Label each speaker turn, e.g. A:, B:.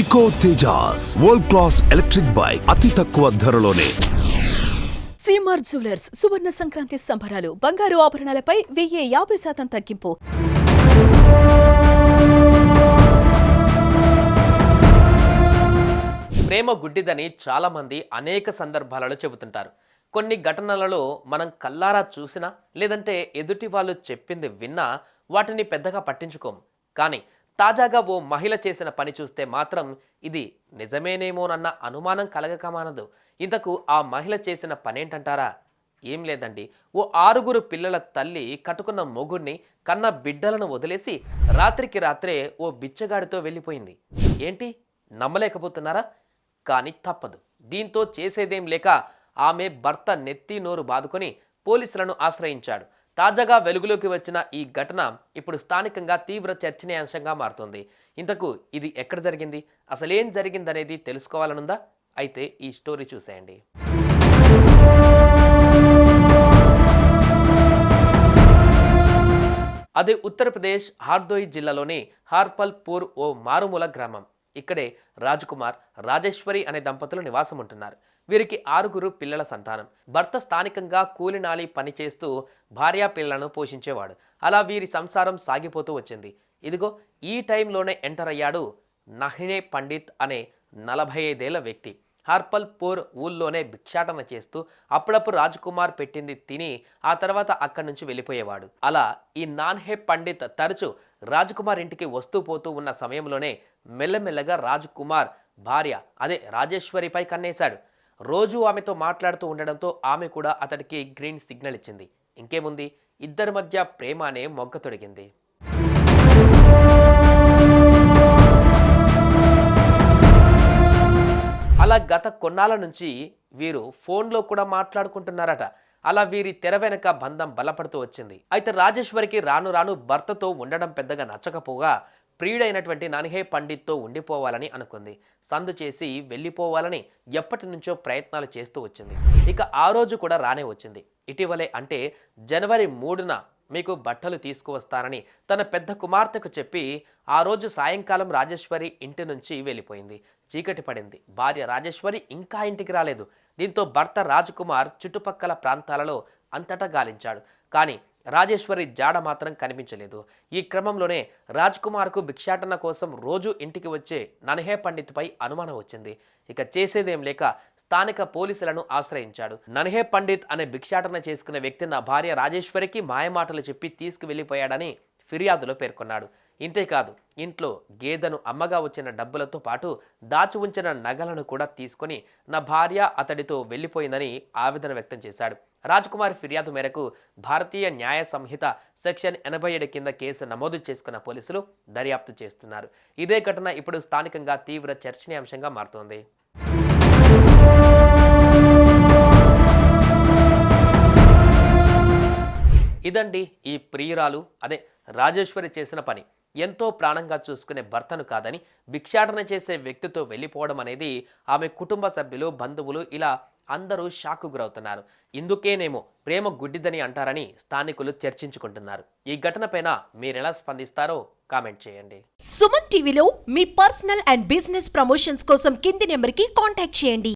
A: Eco Tejas world class electric bike అతి తక్కువ ధరలోనే.
B: CMR jewellers సువర్ణ సంక్రాంతి సంబరాలు. బంగారు ఆభరణాలపై 1050% తగ్గింపు.
C: ప్రేమ గుడ్డిదని చాలా మంది అనేక సందర్భాలలో చెబుతుంటారు. కొన్ని ఘటనలలో మనం కల్లారా చూసినా లేదంటే ఎదుటి వాళ్ళు చెప్పింది విన్నా వాటిని పెద్దగా పట్టించుకోము. కానీ తాజాగా ఓ మహిళ చేసిన పని చూస్తే మాత్రం ఇది నిజమేనేమోనన్న అనుమానం కలగక మానదు. ఇంతకు ఆ మహిళ చేసిన పనేంటంటారా? ఏం లేదండి, ఓ 6 పిల్లల తల్లి కట్టుకున్న మొగుడిని కన్న బిడ్డలను వదిలేసి రాత్రికి రాత్రే ఓ బిచ్చగాడితో వెళ్ళిపోయింది. ఏంటి, నమ్మలేకపోతున్నారా? కానీ తప్పదు. దీంతో చేసేదేం లేక ఆమె భర్త నెత్తి నోరు బాదుకొని పోలీసులను ఆశ్రయించాడు. తాజాగా వెలుగులోకి వచ్చిన ఈ ఘటన ఇప్పుడు స్థానికంగా తీవ్ర చర్చనీయాంశంగా మారుతుంది. ఇంతకు ఇది ఎక్కడ జరిగింది, అసలేం జరిగిందనేది తెలుసుకోవాలనుందా? అయితే ఈ స్టోరీ చూసేయండి. అది ఉత్తరప్రదేశ్ హార్దోయ్ జిల్లాలోని హార్పల్పూర్ ఓ మారుమూల గ్రామం. ఇక్కడే రాజ్కుమార్, రాజేశ్వరి అనే దంపతులు నివాసం ఉంటున్నారు. వీరికి 6 పిల్లల సంతానం. భర్త స్థానికంగా కూలినాలి పని చేస్తూ భార్యా పిల్లలను పోషించేవాడు. అలా వీరి సంసారం సాగిపోతూ వచ్చింది. ఇదిగో ఈ టైంలోనే ఎంటర్ అయ్యాడు నహ్నే పండిత్ అనే 45 ఏళ్ల వ్యక్తి. హార్పల్పూర్ ఊళ్ళోనే భిక్షాటన చేస్తూ అప్పుడప్పుడు రాజ్కుమార్ పెట్టింది తిని ఆ తర్వాత అక్కడి నుంచి వెళ్ళిపోయేవాడు. అలా ఈ నాన్హే పండిత్ తరచూ రాజ్కుమార్ ఇంటికి వస్తూ పోతూ ఉన్న సమయంలోనే మెల్లమెల్లగా రాజ్కుమార్ భార్య అదే రాజేశ్వరిపై కన్నేశాడు. రోజు ఆమెతో మాట్లాడుతూ ఉండడంతో ఆమె కూడా అతడికి గ్రీన్ సిగ్నల్ ఇచ్చింది. ఇంకేముంది, ఇద్దరి మధ్య ప్రేమ అనే మొగ్గ తొడిగింది. అలా గత కొన్నాళ్ళ నుంచి వీరు ఫోన్లో కూడా మాట్లాడుకుంటున్నారట. అలా వీరి తెర వెనక బంధం బలపడుతూ వచ్చింది. అయితే రాజేశ్వరికి రాను రాను భర్తతో ఉండడం పెద్దగా నచ్చకపోగా ప్రియుడైనటువంటి నన్హే పండిత్తో ఉండిపోవాలని అనుకుంది. సందు చేసి వెళ్ళిపోవాలని ఎప్పటి నుంచో ప్రయత్నాలు చేస్తూ వచ్చింది. ఇక ఆ రోజు కూడా రానే వచ్చింది. ఇటీవలే అంటే జనవరి 3న మీకు బట్టలు తీసుకువస్తానని తన పెద్ద కుమార్తెకు చెప్పి ఆ రోజు సాయంకాలం రాజేశ్వరి ఇంటి నుంచి వెళ్ళిపోయింది. చీకటి పడింది. భార్య రాజేశ్వరి ఇంకా ఇంటికి రాలేదు. దీంతో భర్త రాజ్కుమార్ చుట్టుపక్కల ప్రాంతాలలో అంతటా గాలించాడు. కానీ రాజేశ్వరి జాడ మాత్రం కనిపించలేదు. ఈ క్రమంలోనే రాజ్కుమార్కు భిక్షాటన కోసం రోజు ఇంటికి వచ్చే నన్హే పండిత్పై అనుమానం వచ్చింది. ఇక చేసేదేం లేక స్థానిక పోలీసులను ఆశ్రయించాడు. నన్హే పండిత్ అనే భిక్షాటన చేసుకునే వ్యక్తి నా భార్య రాజేశ్వరికి మాయమాటలు చెప్పి తీసుకువెళ్ళిపోయాడని ఫిర్యాదులో పేర్కొన్నాడు. ఇంతేకాదు, ఇంట్లో గేదెను అమ్మగా వచ్చిన డబ్బులతో పాటు దాచి ఉంచిన నగలను కూడా తీసుకొని నా భార్య అతడితో వెళ్ళిపోయిందని ఆవేదన వ్యక్తం చేశాడు. రాజ్కుమార్ ఫిర్యాదు మేరకు భారతీయ న్యాయ సంహిత సెక్షన్ 87 కింద కేసు నమోదు చేసుకున్న పోలీసులు దర్యాప్తు చేస్తున్నారు. ఇదే ఘటన ఇప్పుడు స్థానికంగా తీవ్ర చర్చనీయాంశంగా మారుతోంది. ఇదండి ఈ ప్రియురాలు అదే రాజేశ్వరి చేసిన పని. ఎంతో ప్రాణంగా చూసుకునే భర్తను కాదని భిక్షాటన చేసే వ్యక్తితో వెళ్ళిపోవడం అనేది ఆమె కుటుంబ సభ్యులు, బంధువులు ఇలా అందరూ షాక్కు గురవుతున్నారు. ఇందుకేనేమో ప్రేమ గుడ్డిదని అంటారని స్థానికులు చర్చించుకుంటున్నారు. ఈ ఘటనపైన మీరెలా స్పందిస్తారో కామెంట్ చేయండి.
D: సుమన్ టీవీలో మీ పర్సనల్ అండ్ బిజినెస్ ప్రమోషన్స్ కోసం కింది నెంబర్కి కాంటాక్ట్ చేయండి.